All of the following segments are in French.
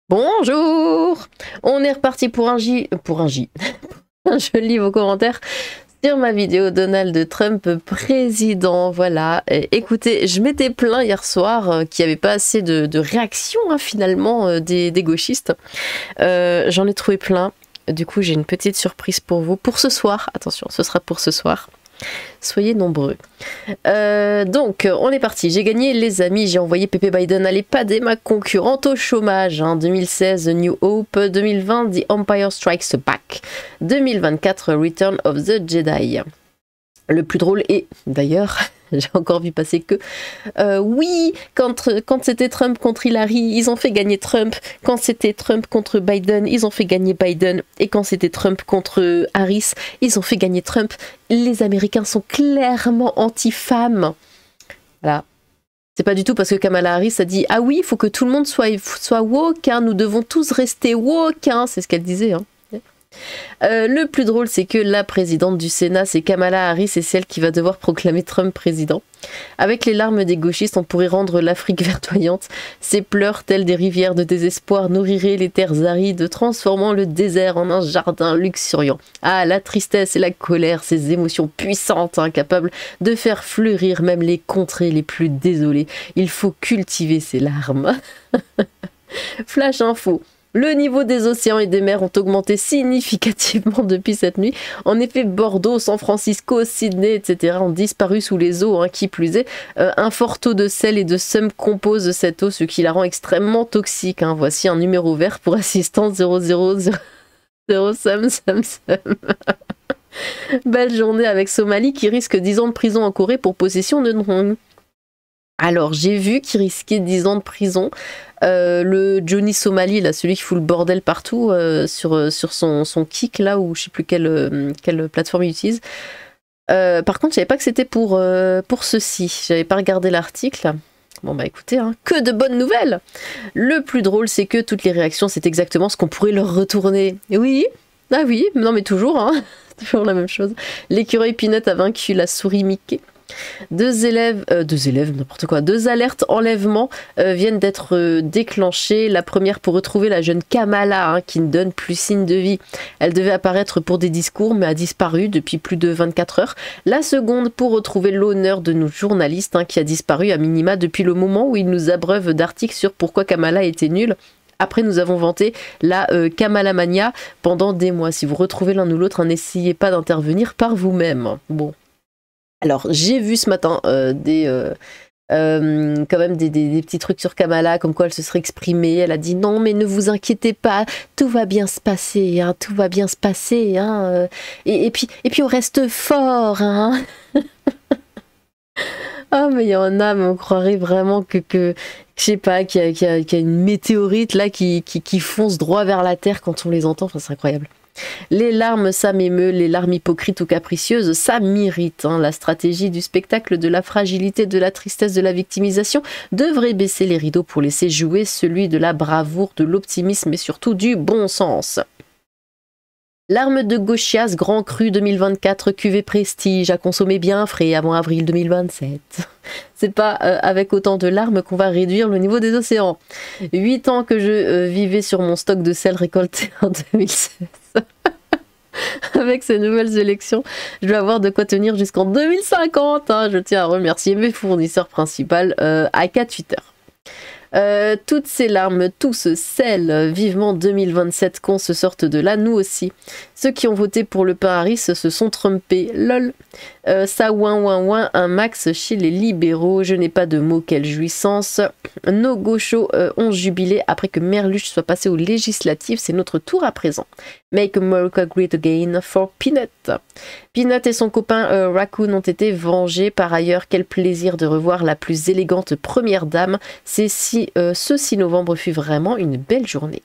Bonjour! On est reparti pour un Je lis vos commentaires sur ma vidéo Donald Trump président. Voilà. Écoutez, je m'étais plaint hier soir qu'il n'y avait pas assez de réactions finalement des gauchistes. J'en ai trouvé plein. Du coup, j'ai une petite surprise pour vous. Pour ce soir, attention, ce sera pour ce soir. Soyez nombreux. Donc, on est parti. J'ai gagné, les amis. J'ai envoyé Pepe Biden à l'EHPAD, ma concurrente au chômage. 2016, The New Hope. 2020, The Empire Strikes Back. 2024, Return of the Jedi. Le plus drôle est, d'ailleurs, j'ai encore vu passer que oui, quand c'était Trump contre Hillary, ils ont fait gagner Trump. Quand c'était Trump contre Biden, ils ont fait gagner Biden. Et quand c'était Trump contre Harris, ils ont fait gagner Trump. Les Américains sont clairement anti-femmes. Voilà. C'est pas du tout parce que Kamala Harris a dit « Ah oui, il faut que tout le monde soit woke, hein, nous devons tous rester woke. Hein. » C'est ce qu'elle disait, hein. Le plus drôle, c'est que la présidente du Sénat, c'est Kamala Harris, et celle qui va devoir proclamer Trump président. Avec les larmes des gauchistes, on pourrait rendre l'Afrique verdoyante. Ses pleurs, telles des rivières de désespoir, nourriraient les terres arides, transformant le désert en un jardin luxuriant. Ah, la tristesse et la colère, ces émotions puissantes, capables de faire fleurir même les contrées les plus désolées. Il faut cultiver ces larmes. Flash info. Le niveau des océans et des mers ont augmenté significativement depuis cette nuit. En effet, Bordeaux, San Francisco, Sydney, etc. ont disparu sous les eaux, qui plus est. Un fort taux de sel et de sum compose cette eau, ce qui la rend extrêmement toxique. Voici un numéro vert pour assistance 0000 sum. Belle journée avec Somalie qui risque 10 ans de prison en Corée pour possession de drogue. Alors, j'ai vu qu'il risquait 10 ans de prison. Le Johnny Somali, là, celui qui fout le bordel partout sur son kick, là, ou je sais plus quelle plateforme il utilise. Par contre, je savais pas que c'était pour ceci. J'avais pas regardé l'article. Bon bah écoutez, que de bonnes nouvelles. Le plus drôle, c'est que toutes les réactions, c'est exactement ce qu'on pourrait leur retourner. Et oui, ah oui, non mais toujours, toujours la même chose. L'écureuil Peanut a vaincu la souris Mickey. Deux alertes enlèvement viennent d'être déclenchées. La première pour retrouver la jeune Kamala qui ne donne plus signe de vie. Elle devait apparaître pour des discours mais a disparu depuis plus de 24 heures. La seconde pour retrouver l'honneur de nos journalistes qui a disparu à minima depuis le moment où il nous abreuve d'articles sur pourquoi Kamala était nulle. Après, nous avons vanté la Kamalamania pendant des mois. Si vous retrouvez l'un ou l'autre, n'essayez pas d'intervenir par vous-même. Bon. Alors, j'ai vu ce matin quand même des petits trucs sur Kamala, comme quoi elle se serait exprimée. Elle a dit non, mais ne vous inquiétez pas, tout va bien se passer, tout va bien se passer. Et puis on reste fort. Ah, mais il y en a, mais on croirait vraiment que je sais pas, qu'il y a une météorite là qui fonce droit vers la Terre quand on les entend. Enfin, c'est incroyable. Les larmes, ça m'émeut, les larmes hypocrites ou capricieuses, ça m'irrite. La stratégie du spectacle, de la fragilité, de la tristesse, de la victimisation devrait baisser les rideaux pour laisser jouer celui de la bravoure, de l'optimisme et surtout du bon sens. Larmes de Gauchias, Grand Cru 2024, cuvée Prestige, à consommer bien frais avant avril 2027. C'est pas avec autant de larmes qu'on va réduire le niveau des océans. 8 ans que je vivais sur mon stock de sel récolté en 2016. Avec ces nouvelles élections, je vais avoir de quoi tenir jusqu'en 2050. Je tiens à remercier mes fournisseurs principaux, aka Twitter. Toutes ces larmes, tout ce sel, vivement 2027 qu'on se sorte de là, nous aussi. Ceux qui ont voté pour le pain Harris se sont trumpés, lol. Ça ouin, un max chez les libéraux, je n'ai pas de mots, quelle jouissance. Nos gauchos ont jubilé après que Merluche soit passé aux législatives, c'est notre tour à présent. Make America Great Again for Peanut. Peanut et son copain Raccoon ont été vengés. Par ailleurs, quel plaisir de revoir la plus élégante première dame. Ce 6 novembre fut vraiment une belle journée.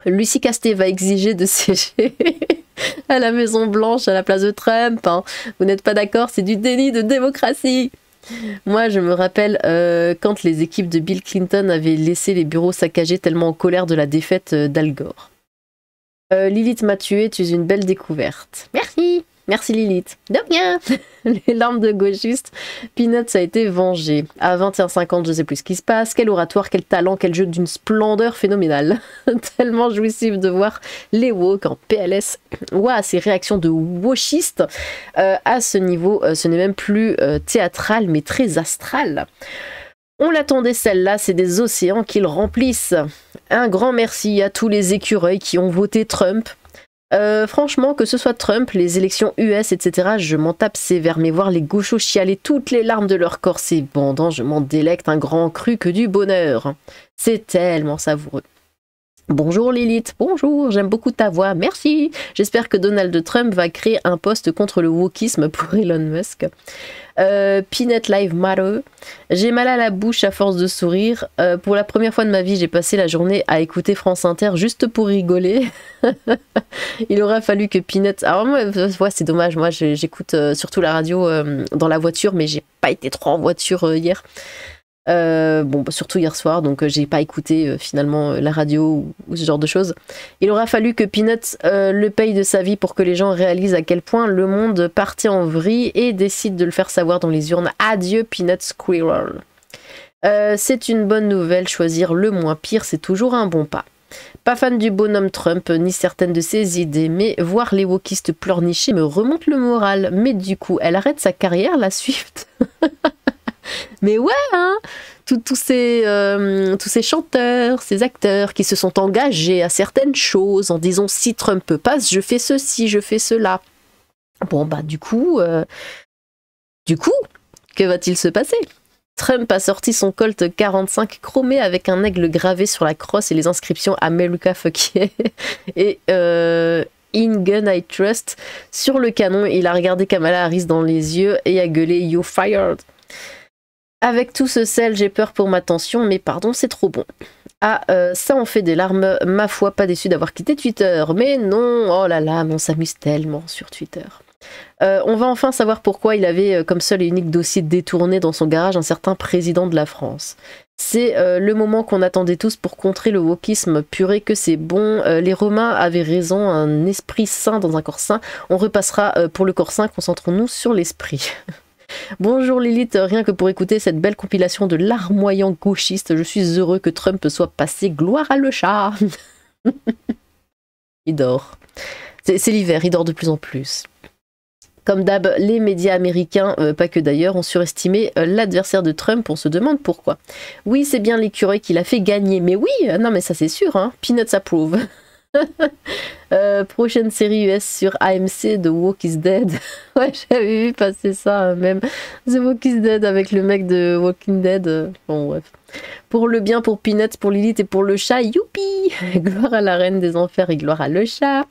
Lucie Casté va exiger de siéger à la Maison Blanche à la place de Trump. Vous n'êtes pas d'accord, c'est du déni de démocratie. Moi, je me rappelle quand les équipes de Bill Clinton avaient laissé les bureaux saccagés tellement en colère de la défaite d'Al Gore. Lilith m'a tué, tu es une belle découverte. Merci. Merci Lilith. De rien. Les larmes de gauchiste. Peanuts a été vengé. À 21-50, je sais plus ce qui se passe. Quel oratoire, quel talent, quel jeu d'une splendeur phénoménale. Tellement jouissif de voir les woke en PLS. Ouah, ces réactions de wokistes. À ce niveau, ce n'est même plus théâtral, mais très astral. On l'attendait celle-là, c'est des océans qu'ils remplissent. Un grand merci à tous les écureuils qui ont voté Trump. Franchement, que ce soit Trump, les élections US, etc., je m'en tape sévère, mais voir les gauchos chialer toutes les larmes de leur corps, c'est bandant, je m'en délecte un grand cru que du bonheur. C'est tellement savoureux. Bonjour Lilith, bonjour, j'aime beaucoup ta voix, merci. J'espère que Donald Trump va créer un poste contre le wokisme pour Elon Musk. Peanut Live Matter. J'ai mal à la bouche à force de sourire. Pour la première fois de ma vie, j'ai passé la journée à écouter France Inter juste pour rigoler. Il aura fallu que Peanut... Alors moi, ouais, c'est dommage, moi j'écoute surtout la radio dans la voiture, mais j'ai pas été trop en voiture hier. Bon, surtout hier soir, donc j'ai pas écouté finalement la radio ou ce genre de choses. Il aura fallu que Peanuts le paye de sa vie pour que les gens réalisent à quel point le monde partait en vrille et décide de le faire savoir dans les urnes. Adieu Peanut Squirrel. C'est une bonne nouvelle, choisir le moins pire, c'est toujours un bon pas. Pas fan du bonhomme Trump, ni certaines de ses idées, mais voir les wokistes pleurnicher me remonte le moral. Mais du coup, elle arrête sa carrière, la Swift. Mais ouais, hein, tous ces chanteurs, ces acteurs qui se sont engagés à certaines choses en disant si Trump passe, je fais ceci, je fais cela. Bon bah du coup, que va-t-il se passer? Trump a sorti son Colt 45 chromé avec un aigle gravé sur la crosse et les inscriptions America Fuck yeah et In Gun I Trust sur le canon. Il a regardé Kamala Harris dans les yeux et a gueulé You fired. Avec tout ce sel, j'ai peur pour ma tension, mais pardon, c'est trop bon. Ah, ça en fait des larmes, ma foi, pas déçu d'avoir quitté Twitter. Mais non, oh là là, mais on s'amuse tellement sur Twitter. On va enfin savoir pourquoi il avait comme seul et unique dossier détourné dans son garage un certain président de la France. C'est le moment qu'on attendait tous pour contrer le wokisme. Purée que c'est bon, les Romains avaient raison, un esprit sain dans un corps sain. On repassera pour le corps sain, concentrons-nous sur l'esprit. Bonjour Lilith, rien que pour écouter cette belle compilation de larmoyants gauchistes, je suis heureux que Trump soit passé, gloire à le chat. Il dort. C'est l'hiver, il dort de plus en plus. Comme d'hab, les médias américains, pas que d'ailleurs, ont surestimé l'adversaire de Trump, on se demande pourquoi. Oui, c'est bien l'écureuil qui l'a fait gagner, mais oui, non mais ça c'est sûr, hein, Peanuts approve. Prochaine série US sur AMC, The Walk is Dead. Ouais, j'avais vu passer ça même. The Walk is Dead avec le mec de Walking Dead. Bon, bref. Pour le bien, pour Peanuts, pour Lilith et pour le chat, youpi! Gloire à la reine des enfers et gloire à le chat.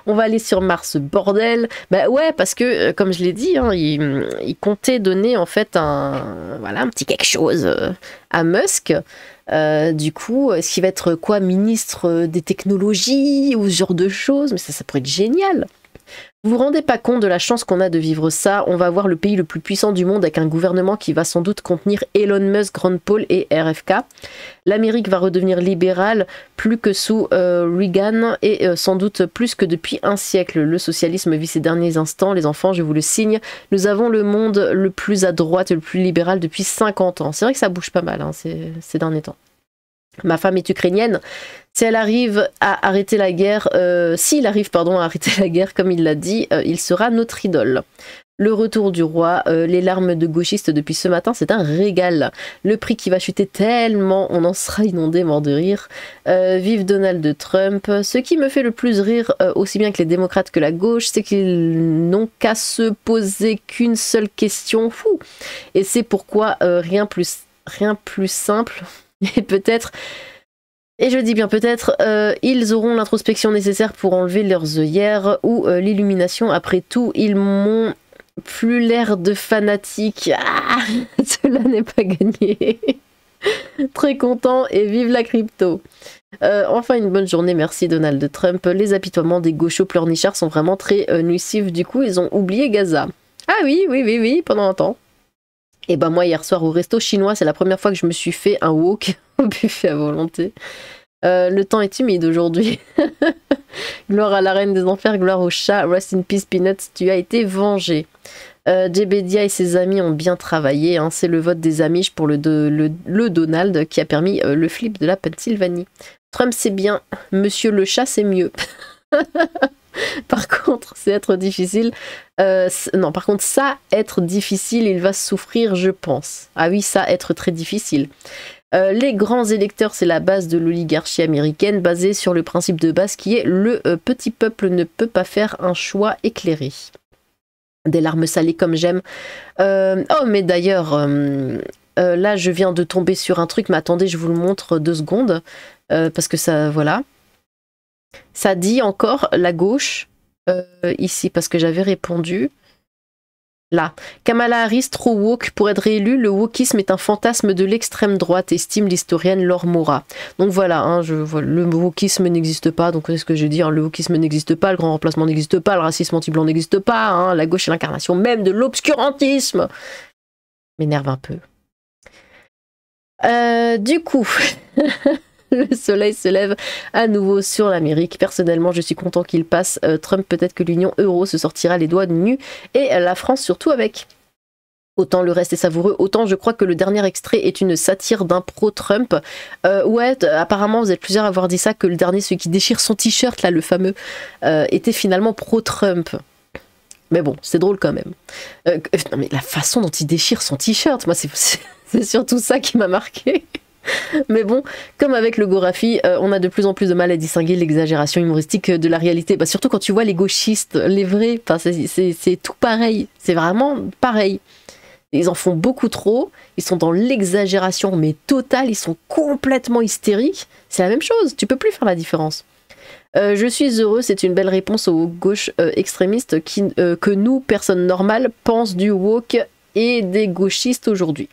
On va aller sur Mars, bordel. Bah ouais, parce que, comme je l'ai dit, hein, il comptait donner en fait un petit quelque chose à Musk. Du coup, est-ce qu'il va être quoi, ministre des technologies ou ce genre de choses? Mais ça pourrait être génial. Vous vous rendez pas compte de la chance qu'on a de vivre ça? On va voir le pays le plus puissant du monde avec un gouvernement qui va sans doute contenir Elon Musk, Ron Paul et RFK. L'Amérique va redevenir libérale plus que sous Reagan et sans doute plus que depuis un siècle. Le socialisme vit ses derniers instants. Les enfants, je vous le signe, nous avons le monde le plus à droite et le plus libéral depuis 50 ans. C'est vrai que ça bouge pas mal hein, ces derniers temps. Ma femme est ukrainienne. Si elle arrive à arrêter la guerre, s'il arrive à arrêter la guerre, comme il l'a dit, il sera notre idole. Le retour du roi, les larmes de gauchistes depuis ce matin, c'est un régal. Le prix qui va chuter tellement, on en sera inondé, mort de rire. Vive Donald Trump. Ce qui me fait le plus rire, aussi bien que les démocrates que la gauche, c'est qu'ils n'ont qu'à se poser qu'une seule question. Fou. Et c'est pourquoi rien plus simple. Et peut-être, et je dis bien peut-être, ils auront l'introspection nécessaire pour enlever leurs œillères ou l'illumination. Après tout, ils m'ont plus l'air de fanatiques. Ah, cela n'est pas gagné. Très content et vive la crypto. Enfin une bonne journée, merci Donald Trump. Les apitoiements des gauchos pleurnichards sont vraiment très nuisifs. Du coup, ils ont oublié Gaza. Ah oui, pendant un temps. Et ben moi hier soir au resto chinois, c'est la première fois que je me suis fait un wok au buffet à volonté. Le temps est humide aujourd'hui. Gloire à la reine des enfers, gloire au chat. Rest in peace, Peanuts, tu as été vengé. Jebedia et ses amis ont bien travaillé. Hein. C'est le vote des Amish pour le Donald qui a permis le flip de la Pennsylvanie. Trump, c'est bien. Monsieur le chat, c'est mieux. Par contre, c'est être difficile. Non, par contre, ça, être difficile, il va souffrir, je pense. Ah oui, ça, être très difficile. Les grands électeurs, c'est la base de l'oligarchie américaine, basée sur le principe de base qui est le petit peuple ne peut pas faire un choix éclairé. Des larmes salées comme j'aime. Oh, mais d'ailleurs, là, je viens de tomber sur un truc, mais attendez, je vous le montre 2 secondes, parce que ça, voilà. Ça dit encore la gauche, ici, parce que j'avais répondu. Là, Kamala Harris, trop woke. Pour être réélue, le wokisme est un fantasme de l'extrême droite, estime l'historienne Laure Mora. Donc voilà, hein, le wokisme n'existe pas, donc c'est ce que j'ai dit, hein, le wokisme n'existe pas, le grand remplacement n'existe pas, le racisme anti-blanc n'existe pas, hein, la gauche est l'incarnation même de l'obscurantisme. M'énerve un peu. Du coup... Le soleil se lève à nouveau sur l'Amérique. Personnellement, je suis content qu'il passe. Trump, peut-être que l'Union Euro se sortira les doigts nus. Et la France surtout avec. Autant le reste est savoureux, autant je crois que le dernier extrait est une satire d'un pro-Trump. Ouais, apparemment vous êtes plusieurs à avoir dit ça, que le dernier, celui qui déchire son t-shirt, là, le fameux, était finalement pro-Trump. Mais bon, c'est drôle quand même. Non mais la façon dont il déchire son t-shirt, moi c'est surtout ça qui m'a marqué. Mais bon, comme avec le Gorafi, on a de plus en plus de mal à distinguer l'exagération humoristique de la réalité. Bah, surtout quand tu vois les gauchistes, les vrais, c'est tout pareil. C'est vraiment pareil. Ils en font beaucoup trop, ils sont dans l'exagération, mais totale, ils sont complètement hystériques. C'est la même chose, tu peux plus faire la différence. Je suis heureux, c'est une belle réponse aux gauches extrémistes que nous, personnes normales, pensent du woke et des gauchistes aujourd'hui.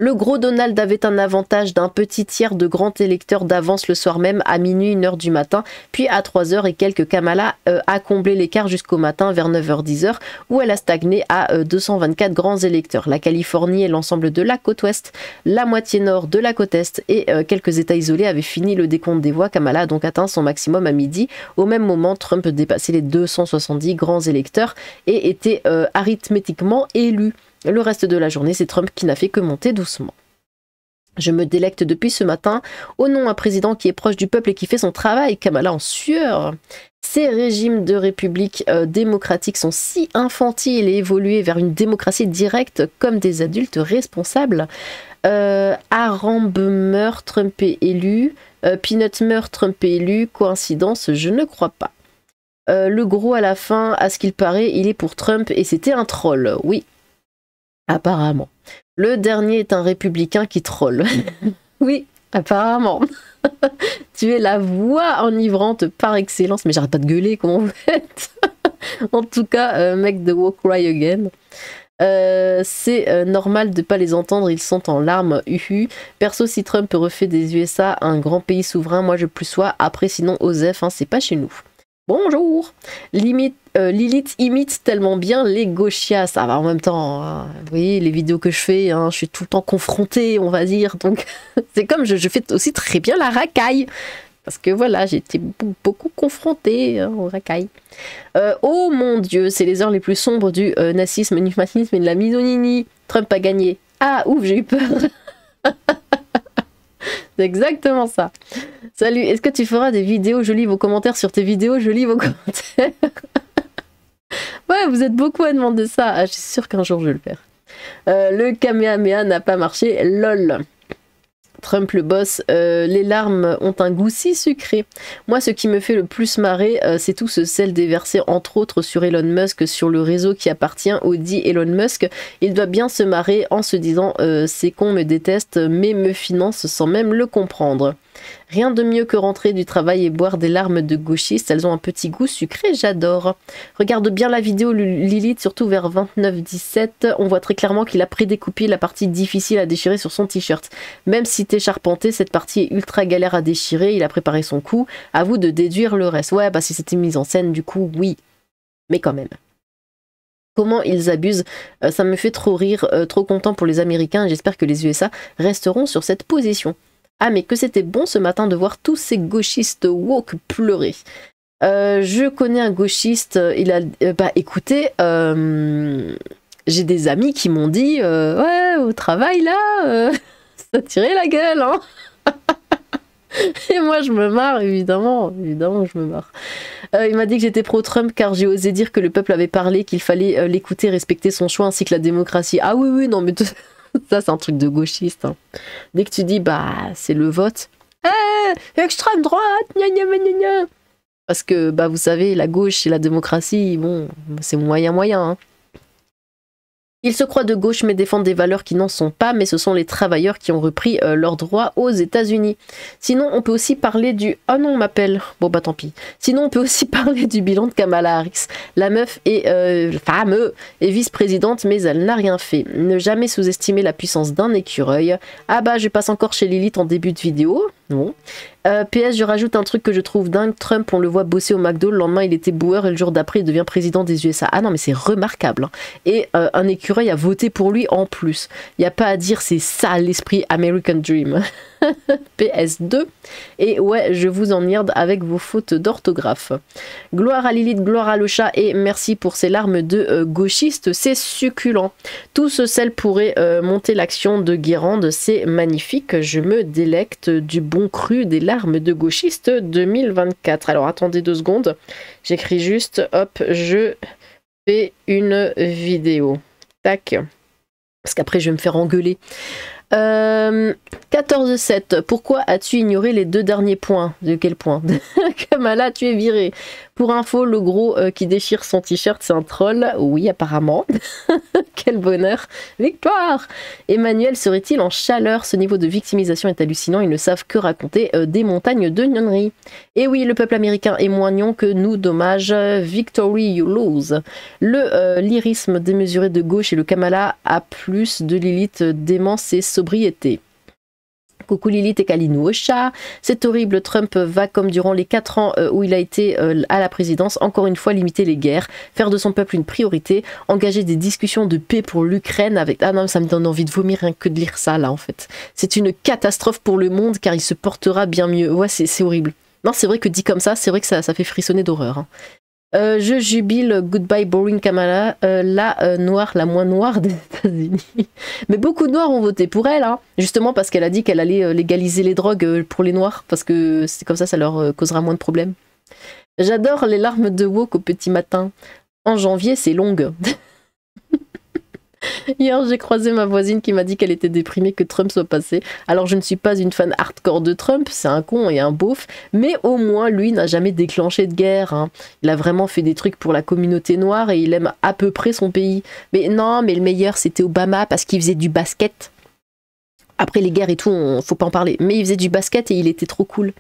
Le gros Donald avait un avantage d'un petit tiers de grands électeurs d'avance le soir même à minuit 1h du matin, puis à 3h et quelques Kamala a comblé l'écart jusqu'au matin vers 9h-10h où elle a stagné à 224 grands électeurs. La Californie et l'ensemble de la côte ouest, la moitié nord de la côte est et quelques états isolés avaient fini le décompte des voix. Kamala a donc atteint son maximum à midi. Au même moment, Trump dépassait les 270 grands électeurs et était arithmétiquement élu. Le reste de la journée, c'est Trump qui n'a fait que monter doucement. Je me délecte depuis ce matin au nom d'un président qui est proche du peuple et qui fait son travail, Kamala en sueur. Ces régimes de république démocratique sont si infantiles et évolués vers une démocratie directe comme des adultes responsables. Arambe meurt, Trump est élu. Peanut meurt, Trump est élu. Coïncidence, je ne crois pas. Le gros à la fin, à ce qu'il paraît, il est pour Trump et c'était un troll, oui. Apparemment. Le dernier est un républicain qui troll. Oui, apparemment. Tu es la voix enivrante par excellence. Mais j'arrête pas de gueuler, comment vous faites? En tout cas, make the walk cry again. C'est normal de pas les entendre, ils sont en larmes. Perso, si Trump refait des USA un grand pays souverain, moi je plus sois. Après, sinon, Osef, hein, c'est pas chez nous. Bonjour. Lilith imite tellement bien les gauchias. Ça va en même temps. Hein, vous voyez, les vidéos que je fais, hein, je suis tout le temps confrontée, on va dire. Donc, c'est comme je fais aussi très bien la racaille. Parce que voilà, j'ai été beaucoup confrontée hein, aux racailles. Oh mon Dieu, c'est les heures les plus sombres du nazisme, du fascisme et de la misogynie. Trump a gagné. Ah, ouf, j'ai eu peur. C'est exactement ça. Salut, est-ce que tu feras des vidéos? Je lis vos commentaires sur tes vidéos, je lis vos commentaires. Ouais, vous êtes beaucoup à demander ça. Ah, je suis sûre qu'un jour je vais le faire. Le Kamehameha n'a pas marché, lol. Trump le boss, les larmes ont un goût si sucré. Moi, ce qui me fait le plus marrer, c'est tout ce sel déversé entre autres sur Elon Musk, sur le réseau qui appartient au dit Elon Musk. Il doit bien se marrer en se disant ces cons me détestent mais me financent sans même le comprendre. Rien de mieux que rentrer du travail et boire des larmes de gauchistes, elles ont un petit goût sucré, j'adore. Regarde bien la vidéo Lilith, surtout vers 29-17, on voit très clairement qu'il a prédécoupé la partie difficile à déchirer sur son t-shirt. Même si t'es charpenté, cette partie est ultra galère à déchirer, il a préparé son coup, à vous de déduire le reste. Ouais, bah si c'était mise en scène, du coup, oui. Mais quand même. Comment ils abusent, ça me fait trop rire, trop content pour les Américains, et j'espère que les USA resteront sur cette position. Ah, mais que c'était bon ce matin de voir tous ces gauchistes woke pleurer. Je connais un gauchiste, il a... bah écoutez, j'ai des amis qui m'ont dit ouais, au travail là, ça tirait la gueule, hein. Et moi je me marre, évidemment je me marre. Il m'a dit que j'étais pro-Trump car j'ai osé dire que le peuple avait parlé, qu'il fallait l'écouter, respecter son choix ainsi que la démocratie. Ah oui, oui, non mais ça c'est un truc de gauchiste, hein. Dès que tu dis bah c'est le vote, extrême droite, gna gna gna gna. Parce que bah vous savez, la gauche et la démocratie, bon, c'est moyen, hein. Ils se croient de gauche mais défendent des valeurs qui n'en sont pas, mais ce sont les travailleurs qui ont repris leurs droits aux États-Unis. Sinon, on peut aussi parler du... Oh non, on m'appelle. Bon bah tant pis. Sinon, on peut aussi parler du bilan de Kamala Harris. La meuf est est vice-présidente, mais elle n'a rien fait. Ne jamais sous-estimer la puissance d'un écureuil. Ah bah, je passe encore chez Lilith en début de vidéo. Non. PS, je rajoute un truc que je trouve dingue. Trump, on le voit bosser au McDo. Le lendemain, il était boueur et le jour d'après, il devient président des USA. Ah non, mais c'est remarquable, hein. Et un écureuil a voté pour lui en plus. Il n'y a pas à dire, c'est ça l'esprit American Dream. PS2. Et ouais, je vous emmerde avec vos fautes d'orthographe. Gloire à Lilith, gloire à le chat et merci pour ces larmes de gauchiste. C'est succulent. Tout ce sel pourrait monter l'action de Guérande. C'est magnifique. Je me délecte du bon cru des larmes de gauchiste 2024. Alors attendez 2 secondes. J'écris juste, hop, je fais une vidéo. Tac. Parce qu'après je vais me faire engueuler. 14-7. Pourquoi as-tu ignoré les 2 derniers points? De quel point? Kamala, tu es viré. Pour info, le gros qui déchire son t-shirt, c'est un troll. Oui, apparemment. Quel bonheur. Victoire. Emmanuel serait-il en chaleur? Ce niveau de victimisation est hallucinant. Ils ne savent que raconter des montagnes de gnonneries. Et oui, le peuple américain est moins gnon que nous. Dommage. Victory, you lose. Le lyrisme démesuré de gauche et le Kamala a plus de Lilith démence et sobriété. Coucou Lilith et Kalinou au chat. C'est horrible, Trump va comme durant les 4 ans où il a été à la présidence, encore une fois limiter les guerres, faire de son peuple une priorité, engager des discussions de paix pour l'Ukraine avec... Ah non, ça me donne envie de vomir rien que de lire ça là en fait. C'est une catastrophe pour le monde car il se portera bien mieux. Ouais, c'est horrible. Non, c'est vrai que dit comme ça, c'est vrai que ça fait frissonner d'horreur, hein. Je jubile, goodbye boring Kamala, la noire, la moins noire des États-Unis. Mais beaucoup de noirs ont voté pour elle, hein, justement parce qu'elle a dit qu'elle allait légaliser les drogues pour les noirs, parce que c'est comme ça leur causera moins de problèmes. J'adore les larmes de woke au petit matin. En janvier, c'est longue. Hier, j'ai croisé ma voisine qui m'a dit qu'elle était déprimée que Trump soit passé. Alors, je ne suis pas une fan hardcore de Trump, c'est un con et un beauf, mais au moins, lui n'a jamais déclenché de guerre, hein. Il a vraiment fait des trucs pour la communauté noire et il aime à peu près son pays. Mais non, mais le meilleur, c'était Obama parce qu'il faisait du basket. Après les guerres et tout, faut pas en parler. Mais il faisait du basket et il était trop cool.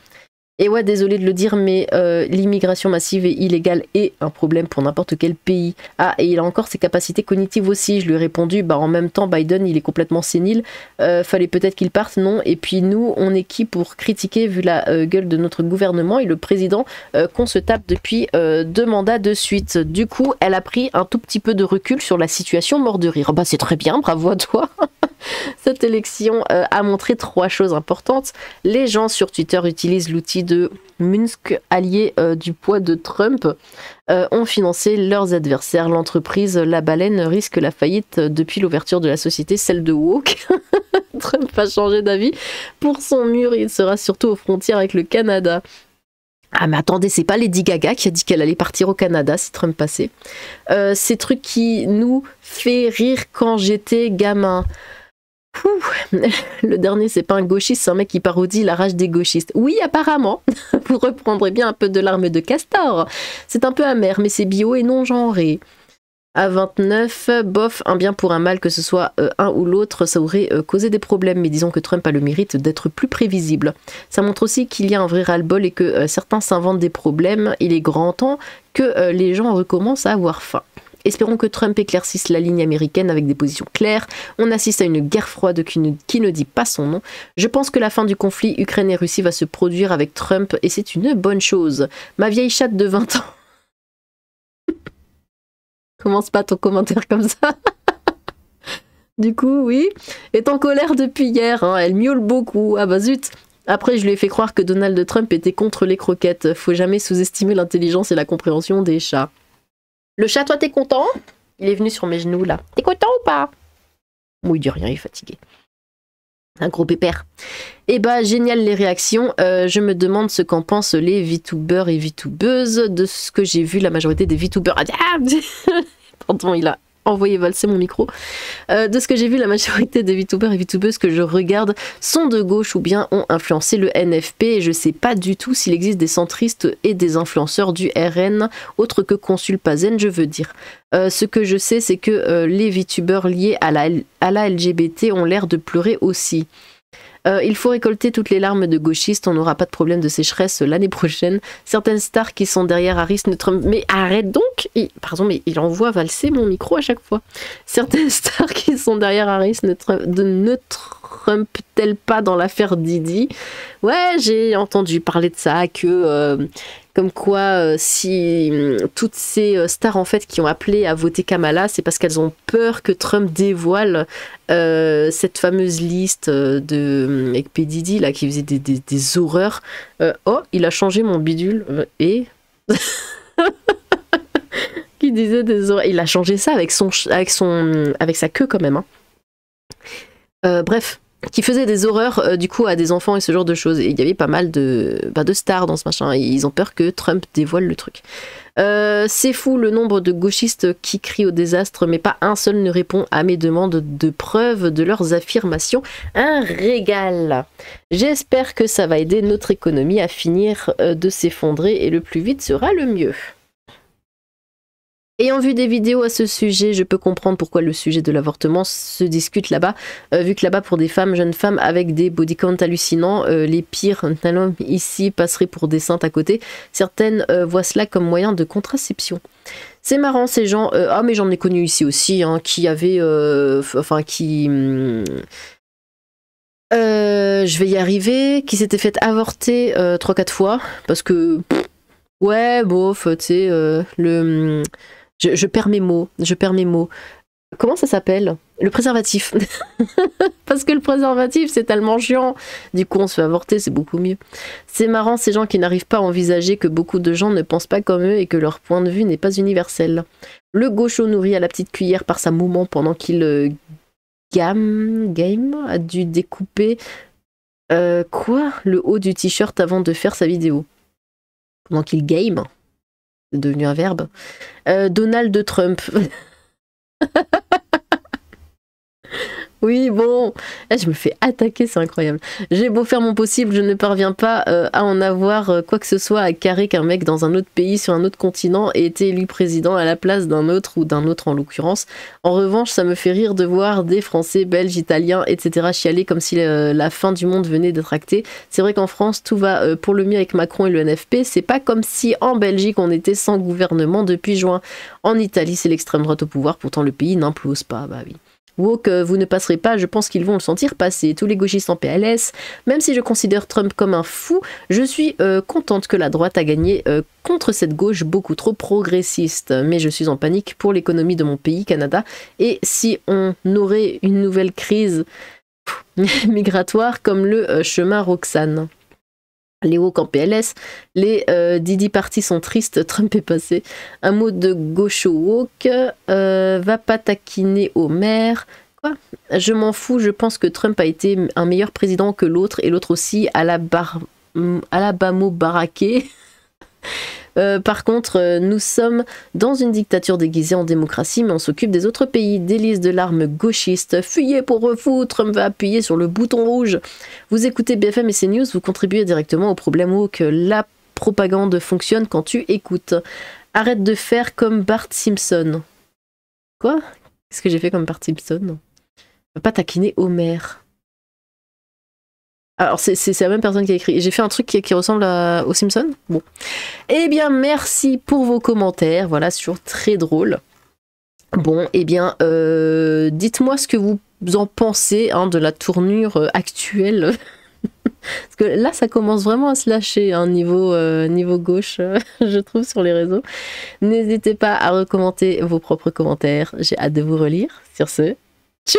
Et ouais, désolé de le dire, mais l'immigration massive et illégale est un problème pour n'importe quel pays. Ah, et il a encore ses capacités cognitives aussi. Je lui ai répondu, bah en même temps, Biden, il est complètement sénile. Fallait peut-être qu'il parte, non? Et puis nous, on est qui pour critiquer vu la gueule de notre gouvernement et le président qu'on se tape depuis 2 mandats de suite. Du coup, elle a pris un tout petit peu de recul sur la situation, mort de rire. Bah c'est très bien, bravo à toi. Cette élection a montré 3 choses importantes. Les gens sur Twitter utilisent l'outil de Musk, allié du poids de Trump, ont financé leurs adversaires. L'entreprise La Baleine risque la faillite depuis l'ouverture de la société, celle de Woke. Trump a changé d'avis. Pour son mur, il sera surtout aux frontières avec le Canada. Ah mais attendez, c'est pas Lady Gaga qui a dit qu'elle allait partir au Canada si Trump passait. Ces trucs qui nous fait rire quand j'étais gamin. Ouh. Le dernier, c'est pas un gauchiste, c'est un mec qui parodie la rage des gauchistes. Oui, apparemment, vous reprendrez bien un peu de larmes de castor. C'est un peu amer, mais c'est bio et non genré. À 29, bof, un bien pour un mal, que ce soit un ou l'autre, ça aurait causé des problèmes. Mais disons que Trump a le mérite d'être plus prévisible. Ça montre aussi qu'il y a un vrai ras-le-bol et que certains s'inventent des problèmes. Il est grand temps que les gens recommencent à avoir faim. Espérons que Trump éclaircisse la ligne américaine avec des positions claires. On assiste à une guerre froide qui ne dit pas son nom. Je pense que la fin du conflit Ukraine et Russie va se produire avec Trump et c'est une bonne chose. Ma vieille chatte de 20 ans. Commence pas ton commentaire comme ça. Du coup, oui, est en colère depuis hier, hein. Elle miaule beaucoup. Ah bah zut. Après, je lui ai fait croire que Donald Trump était contre les croquettes. Faut jamais sous-estimer l'intelligence et la compréhension des chats. Le chat, toi, t'es content? Il est venu sur mes genoux, là. T'es content ou pas? Bon, il dit rien, il est fatigué. Un gros pépère. Et bah, génial les réactions. Je me demande ce qu'en pensent les VTubers et VTubeuses de ce que j'ai vu. La majorité des VTubers... Pardon, il a envoyé valser mon micro. De ce que j'ai vu, la majorité des VTubers et VTubeuses que je regarde sont de gauche ou bien ont influencé le NFP. Et je sais pas du tout s'il existe des centristes et des influenceurs du RN, autre que Consul Pazen, je veux dire. Ce que je sais, c'est que les VTubers liés à la LGBT ont l'air de pleurer aussi. Il faut récolter toutes les larmes de gauchistes, on n'aura pas de problème de sécheresse l'année prochaine. Certaines stars qui sont derrière Harris ne Trump... Mais arrête donc Pardon, mais il envoie valser mon micro à chaque fois. Certaines stars qui sont derrière Harris ne Trump-t-elle pas dans l'affaire Didi? Ouais, j'ai entendu parler de ça, que... comme quoi, si toutes ces stars en fait qui ont appelé à voter Kamala, c'est parce qu'elles ont peur que Trump dévoile cette fameuse liste avec P. Diddy là, qui faisait des horreurs. Oh, il a changé mon bidule et qui disait des horreurs. Il a changé ça avec sa queue quand même. Hein. Bref. Qui faisait des horreurs du coup à des enfants et ce genre de choses. Et il y avait pas mal de stars dans ce machin. Et ils ont peur que Trump dévoile le truc. C'est fou le nombre de gauchistes qui crient au désastre, mais pas un seul ne répond à mes demandes de preuves de leurs affirmations. Un régal. J'espère que ça va aider notre économie à finir de s'effondrer et le plus vite sera le mieux. Ayant vu des vidéos à ce sujet, je peux comprendre pourquoi le sujet de l'avortement se discute là-bas, vu que là-bas pour des jeunes femmes avec des body counts hallucinants, les pires ici passeraient pour des saintes à côté. Certaines voient cela comme moyen de contraception. C'est marrant ces gens, ah mais j'en ai connu ici aussi, hein, qui avaient, je vais y arriver, qui s'était fait avorter 3-4 fois, parce que, ouais, bof, tu sais, Je perds mes mots, Comment ça s'appelle? Le préservatif. Parce que le préservatif, c'est tellement chiant. Du coup, on se fait avorter, c'est beaucoup mieux. C'est marrant, ces gens qui n'arrivent pas à envisager que beaucoup de gens ne pensent pas comme eux et que leur point de vue n'est pas universel. Le gaucho nourri à la petite cuillère par sa maman pendant qu'il game a dû découper le haut du t-shirt avant de faire sa vidéo. Pendant qu'il game. C'est devenu un verbe. Donald Trump. Oui, bon, je me fais attaquer, c'est incroyable. J'ai beau faire mon possible, je ne parviens pas à en avoir quoi que ce soit à carrer qu'un mec dans un autre pays, sur un autre continent, ait été élu président à la place d'un autre, ou d'un autre en l'occurrence. En revanche, ça me fait rire de voir des Français, Belges, Italiens, etc. chialer comme si la fin du monde venait d'être actée. C'est vrai qu'en France, tout va pour le mieux avec Macron et le NFP. C'est pas comme si en Belgique, on était sans gouvernement depuis juin. En Italie, c'est l'extrême droite au pouvoir, pourtant le pays n'implose pas, bah oui. Woke, vous ne passerez pas, je pense qu'ils vont le sentir passer. Tous les gauchistes en PLS, même si je considère Trump comme un fou, je suis contente que la droite a gagné contre cette gauche beaucoup trop progressiste. Mais je suis en panique pour l'économie de mon pays, Canada. Et si on aurait une nouvelle crise migratoire comme le chemin Roxane. Les woke en PLS, les Didi Party sont tristes, Trump est passé. Un mot de gaucho woke, va pas taquiner au maire. Quoi? Je m'en fous, je pense que Trump a été un meilleur président que l'autre, et l'autre aussi, Alabamo baraqué. Par contre, nous sommes dans une dictature déguisée en démocratie, mais on s'occupe des autres pays. Délice de l'arme gauchiste. Fuyez pour refou, Trump va appuyer sur le bouton rouge. Vous écoutez BFM et CNews, vous contribuez directement au problème woke. La propagande fonctionne quand tu écoutes. Arrête de faire comme Bart Simpson. Quoi? Qu'est-ce que j'ai fait comme Bart Simpson? Va pas taquiner Homer. Alors, c'est la même personne qui a écrit. J'ai fait un truc qui ressemble aux Simpsons. Bon. Eh bien, merci pour vos commentaires. Voilà, c'est toujours très drôle. Bon, eh bien, dites-moi ce que vous en pensez de la tournure actuelle. Parce que là, ça commence vraiment à se lâcher, niveau gauche, je trouve, sur les réseaux. N'hésitez pas à recommander vos propres commentaires. J'ai hâte de vous relire. Sur ce, tchou!